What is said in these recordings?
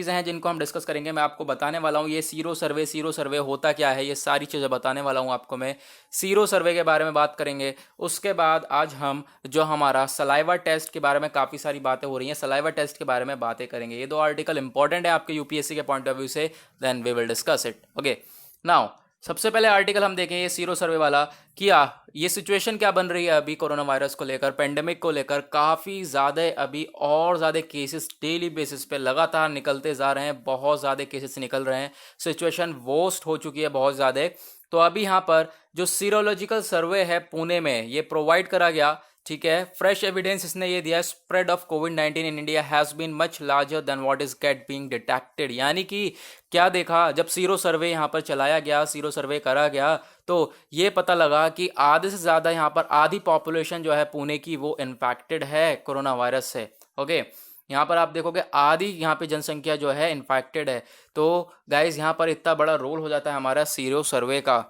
चीज़ें हैं जिनको हम डिस्कस करेंगे। मैं आपको बताने वाला हूँ ये सीरो सर्वे होता क्या है, ये सारी चीज़ें बताने वाला हूँ आपको मैं। सीरो सर्वे के बारे में बात करेंगे। उसके बाद आज हम जो हमारा सलाइवा टेस्ट के बारे में काफ़ी सारी बातें हो रही हैं, सलाइवा टेस्ट के बारे में बातें करेंगे। ये दो आर्टिकल इंपॉर्टेंट है आपके यूपीएससी के पॉइंट ऑफ व्यू से। Then we will discuss it. Okay, now सबसे पहले आर्टिकल हम देखें ये सीरो सर्वे वाला। किया ये सिचुएशन क्या बन रही है अभी कोरोना वायरस को लेकर, पेंडेमिक को लेकर। काफ़ी ज़्यादा अभी और ज़्यादा केसेस डेली बेसिस पे लगातार निकलते जा रहे हैं, बहुत ज़्यादा केसेस निकल रहे हैं, सिचुएशन वर्स्ट हो चुकी है बहुत ज़्यादा। तो अभी यहाँ पर जो सीरोलॉजिकल सर्वे है पुणे में ये प्रोवाइड करा गया, ठीक है। फ्रेश एविडेंस इसने ये दिया, स्प्रेड ऑफ कोविड-19 in India has been much larger than what is get being detected. यानी कि क्या देखा, जब सीरो सर्वे यहाँ पर चलाया गया, सीरो सर्वे करा गया, तो ये पता लगा कि आधे से ज़्यादा यहाँ पर आधी पॉपुलेशन जो है पुणे की वो इन्फेक्टेड है कोरोना वायरस से। ओके, यहाँ पर आप देखोगे आधी यहाँ पे जनसंख्या जो है इन्फेक्टेड है। तो गाइज यहाँ पर इतना बड़ा रोल हो जाता है हमारा सीरो सर्वे का।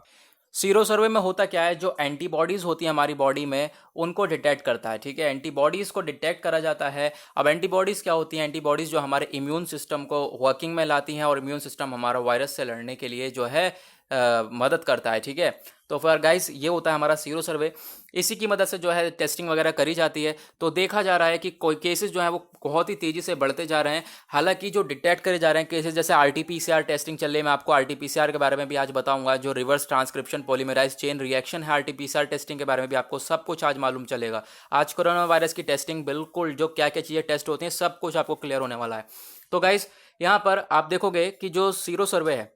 सीरो सर्वे में होता क्या है, जो एंटीबॉडीज़ होती है हमारी बॉडी में उनको डिटेक्ट करता है, ठीक है। एंटीबॉडीज़ को डिटेक्ट करा जाता है। अब एंटीबॉडीज़ क्या होती हैं, एंटीबॉडीज़ जो हमारे इम्यून सिस्टम को वर्किंग में लाती हैं और इम्यून सिस्टम हमारा वायरस से लड़ने के लिए जो है मदद करता है, ठीक है। तो फिर गाइस ये होता है हमारा सीरो सर्वे। इसी की मदद से जो है टेस्टिंग वगैरह करी जाती है। तो देखा जा रहा है कि कोई केसेस जो है वो बहुत ही तेज़ी से बढ़ते जा रहे हैं। हालांकि जो डिटेक्ट करे जा रहे हैं केसेस, जैसे आरटीपीसीआर टेस्टिंग चल रही है, मैं आपको आरटीपीसीआर के बारे में भी आज बताऊंगा। जो reverse transcription polymerase chain reaction है, आरटीपीसीआर टेस्टिंग के बारे में भी आपको सब कुछ आज मालूम चलेगा। आज कोरोना वायरस की टेस्टिंग बिल्कुल जो क्या क्या चीज़ें टेस्ट होती हैं सब कुछ आपको क्लियर होने वाला है। तो गाइस यहाँ पर आप देखोगे कि जो सीरो सर्वे है,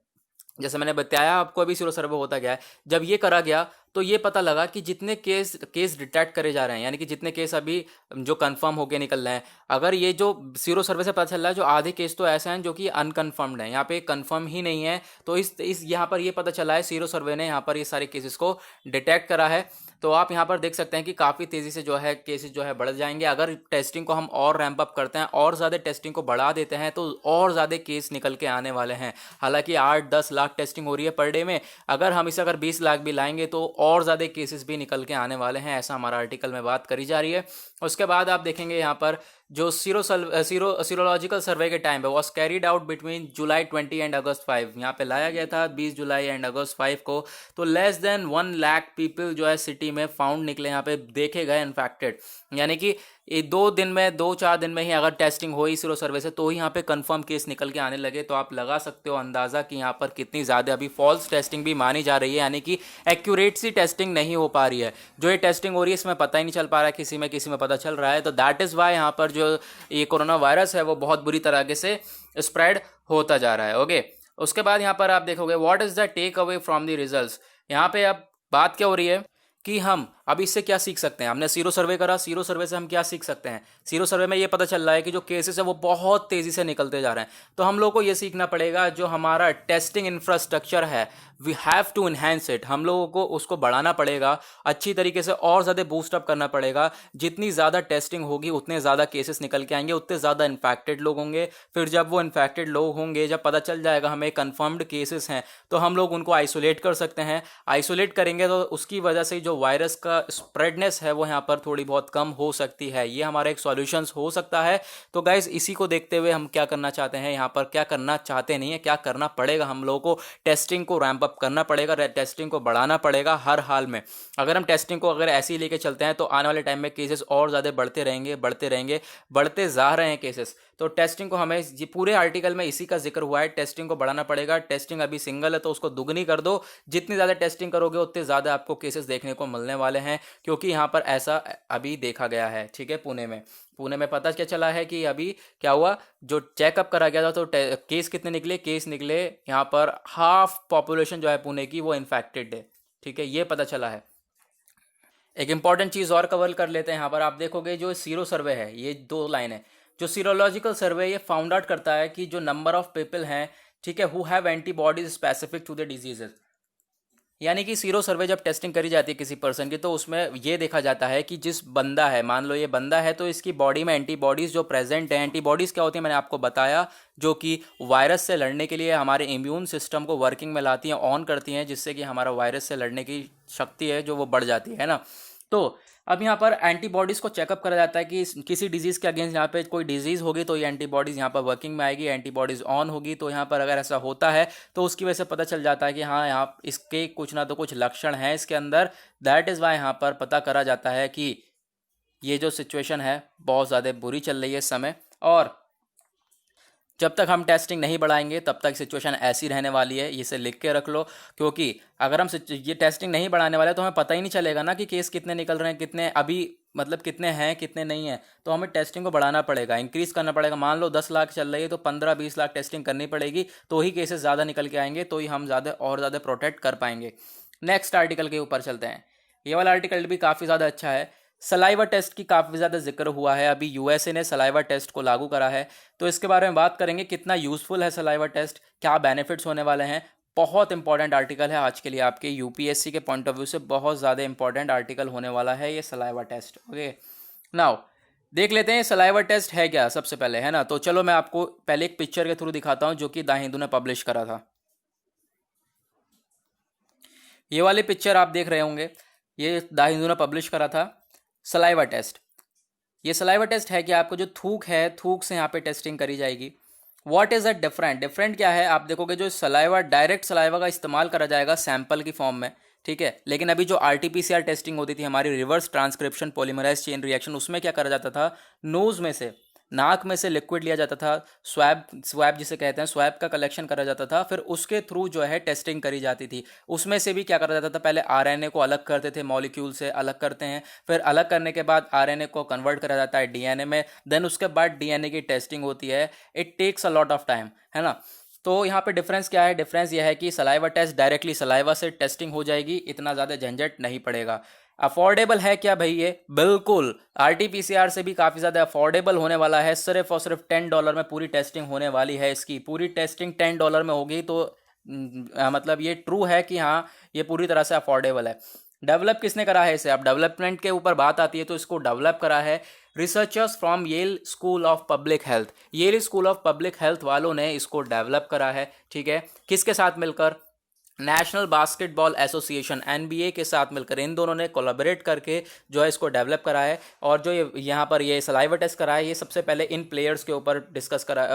जैसे मैंने बताया आपको अभी सीरो सर्वे होता गया है। जब ये करा गया तो ये पता लगा कि जितने केस डिटेक्ट करे जा रहे हैं, यानी कि जितने केस अभी जो कंफर्म होके निकल रहे हैं, अगर ये जो सीरो सर्वे से पता चल रहा है जो आधे केस तो ऐसे हैं जो कि अनकन्फर्म्ड हैं, यहाँ पे कंफर्म ही नहीं है। तो इस यहाँ पर ये पता चला है, सीरो सर्वे ने यहाँ पर ये सारे केसेस को डिटेक्ट करा है। तो आप यहाँ पर देख सकते हैं कि काफ़ी तेज़ी से जो है केसेस जो है बढ़ जाएंगे। अगर टेस्टिंग को हम और रैंप अप करते हैं और ज़्यादा टेस्टिंग को बढ़ा देते हैं तो और ज़्यादा केस निकल के आने वाले हैं। हालांकि 8-10 लाख टेस्टिंग हो रही है पर डे में, अगर हम इसे अगर 20 लाख भी लाएंगे तो और ज़्यादा केसेस भी निकल के आने वाले हैं, ऐसा हमारा आर्टिकल में बात करी जा रही है। उसके बाद आप देखेंगे यहाँ पर जो सीरोलॉजिकल सर्वे के टाइम पे was carried out between July 20 and August 5। यहाँ पे लाया गया था 20 जुलाई एंड अगस्त 5 को। तो लेस देन 1 लाख पीपल जो है सिटी में फाउंड निकले, यहाँ पे देखे गए इन्फेक्टेड। यानी कि ये 2 दिन में 2-4 दिन में ही अगर टेस्टिंग हुई सीरो सर्वे से तो ही यहाँ पे कंफर्म केस निकल के आने लगे। तो आप लगा सकते हो अंदाज़ा कि यहाँ पर कितनी ज़्यादा अभी फॉल्स टेस्टिंग भी मानी जा रही है, यानी कि एक्यूरेट सी टेस्टिंग नहीं हो पा रही है। जो ये टेस्टिंग हो रही है इसमें पता ही नहीं चल पा रहा है, किसी में पता चल रहा है। तो दैट इज़ वाई यहाँ पर जो ये कोरोना वायरस है वो बहुत बुरी तरीके से स्प्रेड होता जा रहा है। ओके, उसके बाद यहाँ पर आप देखोगे what is the take away from the results. यहाँ पे अब बात क्या हो रही है कि हम अब इससे क्या सीख सकते हैं। हमने सीरो सर्वे करा, सीरो सर्वे से हम क्या सीख सकते हैं। सीरो सर्वे में ये पता चल रहा है कि जो केसेस है वो बहुत तेज़ी से निकलते जा रहे हैं। तो हम लोगों को ये सीखना पड़ेगा, जो हमारा टेस्टिंग इंफ्रास्ट्रक्चर है we have to enhance it. हम लोगों को उसको बढ़ाना पड़ेगा, अच्छी तरीके से और ज़्यादा बूस्टअप करना पड़ेगा। जितनी ज़्यादा टेस्टिंग होगी उतने ज़्यादा केसेस निकल के आएंगे, उतने ज़्यादा इन्फेक्टेड लोग होंगे। फिर जब वो इन्फेक्टेड लोग होंगे, जब पता चल जाएगा हमें कन्फर्म्ड केसेस हैं, तो हम लोग उनको आइसोलेट कर सकते हैं। आइसोलेट करेंगे तो उसकी वजह से जो वायरस का स्प्रेडनेस है वो यहाँ पर थोड़ी बहुत कम हो सकती है। ये हमारा एक सॉल्यूशंस हो सकता है। तो गाइज इसी को देखते हुए हम क्या करना चाहते हैं, यहाँ पर क्या करना चाहते नहीं है, क्या करना पड़ेगा, हम लोगों को टेस्टिंग को रैंप अप करना पड़ेगा, टेस्टिंग को बढ़ाना पड़ेगा हर हाल में। अगर हम टेस्टिंग को अगर ऐसे ही लेके चलते हैं तो आने वाले टाइम में केसेस और ज़्यादा बढ़ते रहेंगे, बढ़ते जा रहे हैं केसेस। तो टेस्टिंग को हमें ये पूरे आर्टिकल में इसी का जिक्र हुआ है, टेस्टिंग को बढ़ाना पड़ेगा। टेस्टिंग अभी सिंगल है तो उसको दुगनी कर दो। जितनी ज़्यादा टेस्टिंग करोगे उतने ज़्यादा आपको केसेस देखने को मिलने वाले हैं, क्योंकि यहाँ पर ऐसा अभी देखा गया है, ठीक है। पुणे में पता क्या चला है कि अभी क्या हुआ, जो चेकअप करा गया था तो केस कितने निकले, यहाँ पर हाफ पॉपुलेशन जो है पुणे की वो इन्फेक्टेड है, ठीक है। ये पता चला है। एक इंपॉर्टेंट चीज़ और कवर कर लेते हैं। यहाँ पर आप देखोगे जो सीरो सर्वे है, ये 2 लाइन है। जो सीरोलॉजिकल सर्वे ये फाउंड आउट करता है कि जो नंबर ऑफ पीपल हैं, ठीक है, who have antibodies specific to the diseases. यानी कि सीरो सर्वे जब टेस्टिंग करी जाती है किसी पर्सन की तो उसमें ये देखा जाता है कि जिस बंदा है, मान लो ये बंदा है, तो इसकी बॉडी में एंटीबॉडीज़ जो प्रेजेंट है। एंटीबॉडीज़ क्या होती है मैंने आपको बताया, जो कि वायरस से लड़ने के लिए हमारे इम्यून सिस्टम को वर्किंग में लाती हैं, ऑन करती हैं, जिससे कि हमारा वायरस से लड़ने की शक्ति है जो वो बढ़ जाती है ना। तो अब यहाँ पर एंटीबॉडीज़ को चेकअप करा जाता है कि किसी डिजीज़ के अगेंस्ट यहाँ पे कोई डिजीज़ होगी तो ये एंटीबॉडीज़ यहाँ पर वर्किंग में आएगी, एंटीबॉडीज़ ऑन होगी। तो यहाँ पर अगर ऐसा होता है तो उसकी वजह से पता चल जाता है कि हाँ यहाँ इसके कुछ ना तो कुछ लक्षण हैं इसके अंदर। दैट इज़ वाई यहाँ पर पता करा जाता है कि ये जो सिचुएशन है बहुत ज़्यादा बुरी चल रही है इस समय, और जब तक हम टेस्टिंग नहीं बढ़ाएंगे तब तक सिचुएशन ऐसी रहने वाली है। इसे लिख के रख लो, क्योंकि अगर हम ये टेस्टिंग नहीं बढ़ाने वाले तो हमें पता ही नहीं चलेगा ना कि केस कितने निकल रहे हैं, कितने अभी मतलब कितने हैं कितने नहीं हैं। तो हमें टेस्टिंग को बढ़ाना पड़ेगा, इंक्रीज़ करना पड़ेगा। मान लो 10 लाख चल रही है तो 15-20 लाख टेस्टिंग करनी पड़ेगी, तो ही केसेस ज़्यादा निकल के आएंगे, तो ही हम ज़्यादा और ज़्यादा प्रोटेक्ट कर पाएंगे। नेक्स्ट आर्टिकल के ऊपर चलते हैं। ये वाला आर्टिकल भी काफ़ी ज़्यादा अच्छा है। सलाइवा टेस्ट की काफ़ी ज़्यादा जिक्र हुआ है, अभी यूएसए ने सलाइवा टेस्ट को लागू करा है, तो इसके बारे में बात करेंगे कितना यूज़फुल है सलाइवा टेस्ट, क्या बेनिफिट्स होने वाले हैं। बहुत इंपॉर्टेंट आर्टिकल है आज के लिए, आपके यूपीएससी के पॉइंट ऑफ व्यू से बहुत ज़्यादा इंपॉर्टेंट आर्टिकल होने वाला है ये सलाइवा टेस्ट। ओके, नाउ देख लेते हैं सलाइवा टेस्ट है क्या सबसे पहले, है ना। तो चलो मैं आपको पहले एक पिक्चर के थ्रू दिखाता हूँ जो कि द हिंदू ने पब्लिश करा था। ये वाली पिक्चर आप देख रहे होंगे, ये द हिंदू ने पब्लिश करा था सलाइवा टेस्ट। ये सलाइवा टेस्ट है कि आपको जो थूक है, थूक से यहाँ पे टेस्टिंग करी जाएगी। What is that different, different क्या है, आप देखोगे जो सलाइवा डायरेक्ट सलाइवा का इस्तेमाल करा जाएगा सैंपल की फॉर्म में, ठीक है। लेकिन अभी जो आरटीपीसीआर टेस्टिंग होती थी हमारी, reverse transcription polymerase chain reaction, उसमें क्या करा जाता था, नोज में से, नाक में से लिक्विड लिया जाता था, स्वैब स्वैब जिसे कहते हैं, स्वैब का कलेक्शन करा जाता था, फिर उसके थ्रू जो है टेस्टिंग करी जाती थी। उसमें से भी क्या करा जाता था, पहले आरएनए को अलग करते थे, मॉलिक्यूल से अलग करते हैं, फिर अलग करने के बाद आरएनए को कन्वर्ट करा जाता है डीएनए में, देन उसके बाद डीएनए की टेस्टिंग होती है। It takes a lot of time, है ना। तो यहाँ पे डिफरेंस क्या है, डिफरेंस यह है कि सलाइवा टेस्ट डायरेक्टली सलाइवा से टेस्टिंग हो जाएगी, इतना ज़्यादा झंझट नहीं पड़ेगा। अफोर्डेबल है क्या भाई, ये बिल्कुल आरटीपीसीआर से भी काफ़ी ज़्यादा अफोर्डेबल होने वाला है। सिर्फ और सिर्फ $10 में पूरी टेस्टिंग होने वाली है, इसकी पूरी टेस्टिंग $10 में होगी। तो मतलब ये ट्रू है कि हाँ ये पूरी तरह से अफोर्डेबल है। डेवलप किसने करा है इसे, अब डेवलपमेंट के ऊपर बात आती है तो इसको डेवलप करा है researchers from Yale School of Public Health. Yale School of Public Health वालों ने इसको डेवलप करा है, ठीक है। किसके साथ मिलकर, नेशनल बास्केटबॉल एसोसिएशन एनबीए के साथ मिलकर, इन दोनों ने कोलैबोरेट करके जो है इसको डेवलप करा है। और जो ये यहाँ पर ये सलाइवा टेस्ट करा है, ये सबसे पहले इन प्लेयर्स के ऊपर डिस्कस करा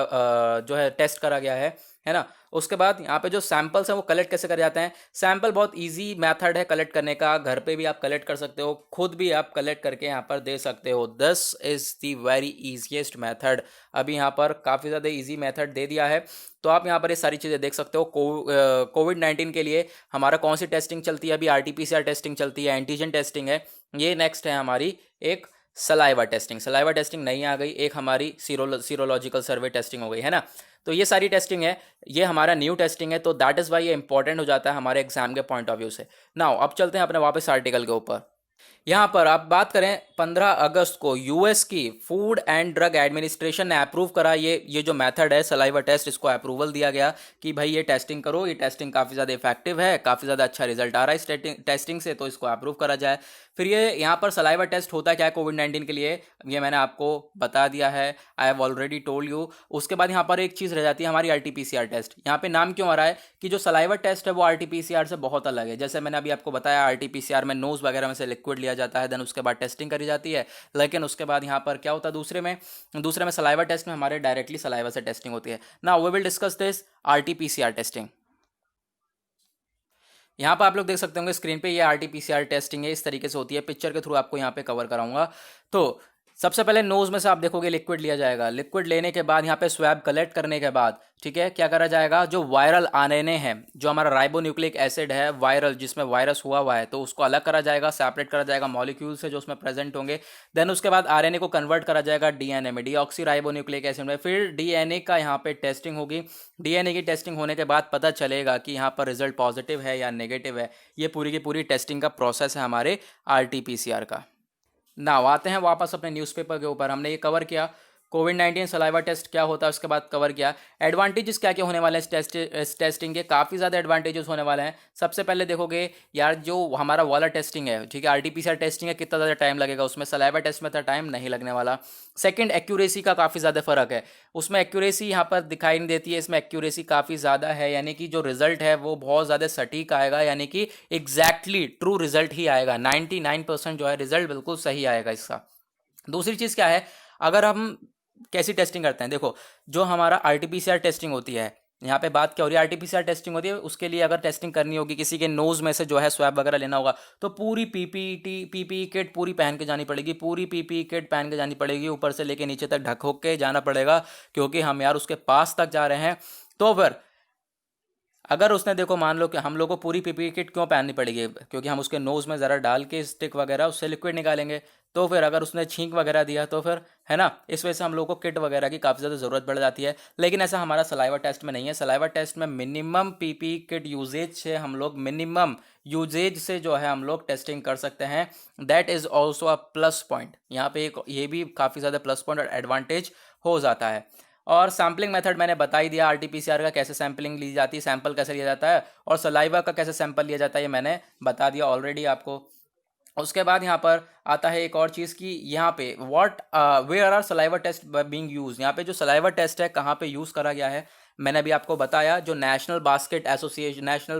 जो है टेस्ट करा गया है ना। उसके बाद यहाँ पे जो सैंपल्स हैं वो कलेक्ट कैसे करे जाते हैं, सैंपल बहुत इजी मेथड है कलेक्ट करने का, घर पे भी आप कलेक्ट कर सकते हो, खुद भी आप कलेक्ट करके यहाँ पर दे सकते हो। This is the very easiest method. अभी यहाँ पर काफ़ी ज़्यादा इजी मेथड दे दिया है, तो आप यहाँ पर ये सारी चीज़ें देख सकते हो। कोविड-19 के लिए हमारा कौन सी टेस्टिंग चलती है, अभी आरटीपीसीआर टेस्टिंग चलती है, एंटीजन टेस्टिंग है। ये नेक्स्ट है हमारी एक सलाइवा टेस्टिंग, सलाइवा टेस्टिंग नहीं आ गई, एक हमारी सीरोलॉजिकल सर्वे टेस्टिंग हो गई, है ना। तो ये सारी टेस्टिंग है, ये हमारा न्यू टेस्टिंग है, तो दैट इज़ वाई ये इंपॉर्टेंट हो जाता है हमारे एग्जाम के पॉइंट ऑफ व्यू से। नाउ अब चलते हैं अपने वापस आर्टिकल के ऊपर। यहाँ पर आप बात करें 15 अगस्त को यूएस की फूड एंड ड्रग एडमिनिस्ट्रेशन ने अप्रूव करा ये जो मेथड है सलाइवा टेस्ट, इसको अप्रूवल दिया गया कि भाई ये टेस्टिंग करो, ये टेस्टिंग काफ़ी ज़्यादा इफेक्टिव है, काफ़ी ज़्यादा अच्छा रिजल्ट आ रहा है इस टेस्टिंग से, तो इसको अप्रूव करा जाए। फिर ये यहाँ पर सलाइवा टेस्ट होता क्या है कोविड-19 के लिए, ये मैंने आपको बता दिया है, I have already told you. उसके बाद यहाँ पर एक चीज़ रह जाती है हमारी आरटीपीसीआर टेस्ट। यहाँ पे नाम क्यों आ रहा है कि जो सलाइवा टेस्ट है वो आरटीपीसीआर से बहुत अलग है। जैसे मैंने अभी आपको बताया आरटीपीसीआर में नोज वगैरह में से लिक्विड लिया जाता है, देन उसके बाद टेस्टिंग करी जाती है। लेकिन उसके बाद यहाँ पर क्या होता है दूसरे में सलाइवा टेस्ट में हमारे डायरेक्टली सलाइवा से टेस्टिंग होती है। Now we will discuss this RTPCR testing. यहाँ पर आप लोग देख सकते होंगे स्क्रीन पे, ये आरटीपीसीआर टेस्टिंग है, इस तरीके से होती है। पिक्चर के थ्रू आपको यहाँ पे कवर कराऊंगा। तो सबसे पहले नोज में से आप देखोगे लिक्विड लिया जाएगा, लिक्विड लेने के बाद यहाँ पे स्वैब कलेक्ट करने के बाद, ठीक है, क्या करा जाएगा, जो वायरल आरएनए है, जो हमारा राइबोन्यूक्लिक एसिड है वायरल, जिसमें वायरस हुआ है, तो उसको अलग करा जाएगा, सेपरेट करा जाएगा मॉलिक्यूल से जो उसमें प्रेजेंट होंगे। देन उसके बाद आरएनए को कन्वर्ट करा जाएगा डीएनए में, डीऑक्सी राइबोन्यूक्लिक एसिड में। फिर डीएनए का यहाँ पे टेस्टिंग होगी। डीएनए की टेस्टिंग होने के बाद पता चलेगा कि यहाँ पर रिजल्ट पॉजिटिव है या नेगेटिव है। ये पूरी की पूरी टेस्टिंग का प्रोसेस है हमारे आरटीपीसीआर का। ना आते हैं वापस अपने न्यूज़पेपर के ऊपर, हमने ये कवर किया कोविड-19 सलाइवा टेस्ट क्या होता है उसके बाद कवर किया। एडवांटेजेस क्या क्या होने वाले हैं इस टेस्टिंग के, काफ़ी ज़्यादा एडवांटेजेस होने वाले हैं। सबसे पहले देखोगे यार, जो हमारा वाला टेस्टिंग है, ठीक है, आरटीपीसीआर टेस्टिंग है, कितना ज़्यादा टाइम लगेगा, उसमें सलाइवा टेस्ट में इतना टाइम नहीं लगने वाला। सेकंड, एक्यूरेसी का काफ़ी ज़्यादा फ़र्क है, उसमें एक्यूरेसी यहाँ पर दिखाई नहीं देती है, इसमें एक्यूरेसी काफ़ी ज़्यादा है, यानी कि जो रिजल्ट है वो बहुत ज़्यादा सटीक आएगा, यानी कि एग्जैक्टली ट्रू रिजल्ट ही आएगा। 99% जो है रिजल्ट बिल्कुल सही आएगा इसका। दूसरी चीज़ क्या है, अगर हम कैसी टेस्टिंग करते हैं, देखो जो हमारा आरटीपीसीआर टेस्टिंग होती है, यहाँ पे बात क्या हो रही है, आरटीपीसीआर टेस्टिंग होती है, उसके लिए अगर टेस्टिंग करनी होगी, किसी के नोज में से जो है स्वैब वगैरह लेना होगा, तो पूरी पीपीई किट पूरी पहन के जानी पड़ेगी, पूरी पीपीई किट पहन के जानी पड़ेगी, ऊपर से लेके नीचे तक ढक हो के जाना पड़ेगा, क्योंकि हम यार उसके पास तक जा रहे हैं। तो फिर अगर उसने, देखो मान लो कि हम लोग को पूरी पीपीई किट क्यों पहननी पड़ेगी, क्योंकि हम उसके नोज़ में ज़रा डाल के स्टिक वगैरह उससे लिक्विड निकालेंगे, तो फिर अगर उसने छींक वगैरह दिया तो फिर, है ना, इस वजह से हम लोग को किट वगैरह की काफ़ी ज़्यादा ज़रूरत पड़ जाती है। लेकिन ऐसा हमारा सलाइवा टेस्ट में नहीं है। सलाइवा टेस्ट में मिनिमम पीपीई किट यूजेज से हम लोग, मिनिमम यूजेज से जो है हम लोग टेस्टिंग कर सकते हैं। That is also a plus point, यहाँ पे एक ये भी काफ़ी ज़्यादा प्लस पॉइंट और एडवांटेज हो जाता है। और सैम्पलिंग मेथड मैंने बता ही दिया, आरटीपीसीआर का कैसे सैम्पलिंग ली जाती है, सैंपल कैसे लिया जाता है, और सलाइवा का कैसे सैंपल लिया जाता है, ये मैंने बता दिया ऑलरेडी आपको। उसके बाद यहाँ पर आता है एक और चीज़ कि यहाँ पे what were are saliva test being use, यहाँ पे जो सलाइवा टेस्ट है कहाँ पे यूज़ करा गया है, मैंने अभी आपको बताया। जो नेशनल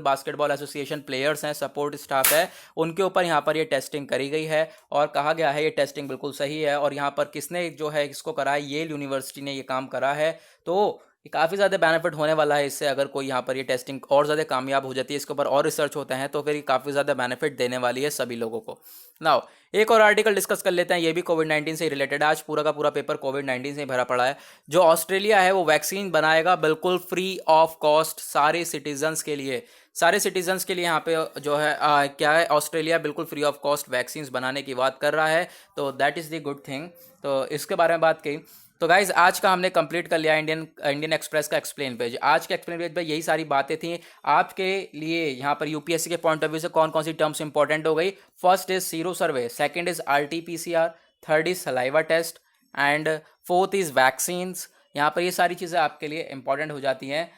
बास्केटबॉल एसोसिएशन प्लेयर्स हैं, सपोर्ट स्टाफ है, उनके ऊपर यहाँ पर ये टेस्टिंग करी गई है, और कहा गया है ये टेस्टिंग बिल्कुल सही है। और यहाँ पर किसने जो है इसको करा है, येल यूनिवर्सिटी ने ये काम करा है। तो ये काफ़ी ज़्यादा बेनिफिट होने वाला है इससे, अगर कोई यहाँ पर ये टेस्टिंग और ज़्यादा कामयाब हो जाती है, इसके ऊपर और रिसर्च होते हैं, तो फिर ये काफ़ी ज़्यादा बेनिफिट देने वाली है सभी लोगों को। नाउ एक और आर्टिकल डिस्कस कर लेते हैं, ये भी कोविड-19 से रिलेटेड है। आज पूरा का पूरा पेपर कोविड-19 से ही भरा पड़ा है। जो ऑस्ट्रेलिया है वो वैक्सीन बनाएगा बिल्कुल फ्री ऑफ कॉस्ट सारे सिटीजन्स के लिए। सारे सिटीजन्स के लिए यहाँ पे जो है क्या है, ऑस्ट्रेलिया बिल्कुल फ्री ऑफ कॉस्ट वैक्सीन बनाने की बात कर रहा है, तो that is the good thing. तो इसके बारे में बात की। तो गाइज आज का हमने कंप्लीट कर लिया इंडियन एक्सप्रेस का एक्सप्लेन पेज। आज के एक्सप्लेन पेज पे यही सारी बातें थी आपके लिए। यहाँ पर यूपीएससी के पॉइंट ऑफ व्यू से कौन कौन सी टर्म्स इंपॉर्टेंट हो गई। First is sero survey, second is RTPCR, third is saliva test, and fourth is vaccines. यहाँ पर ये सारी चीज़ें आपके लिए इंपॉर्टेंट हो जाती हैं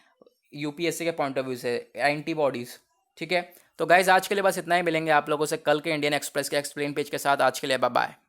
यूपीएससी के पॉइंट ऑफ व्यू से, एंटीबॉडीज़। ठीक है, तो गाइज आज के लिए बस इतना ही। मिलेंगे आप लोगों से कल के इंडियन एक्सप्रेस के एक्सप्लेन पेज के साथ। आज के लिए बाय बाय।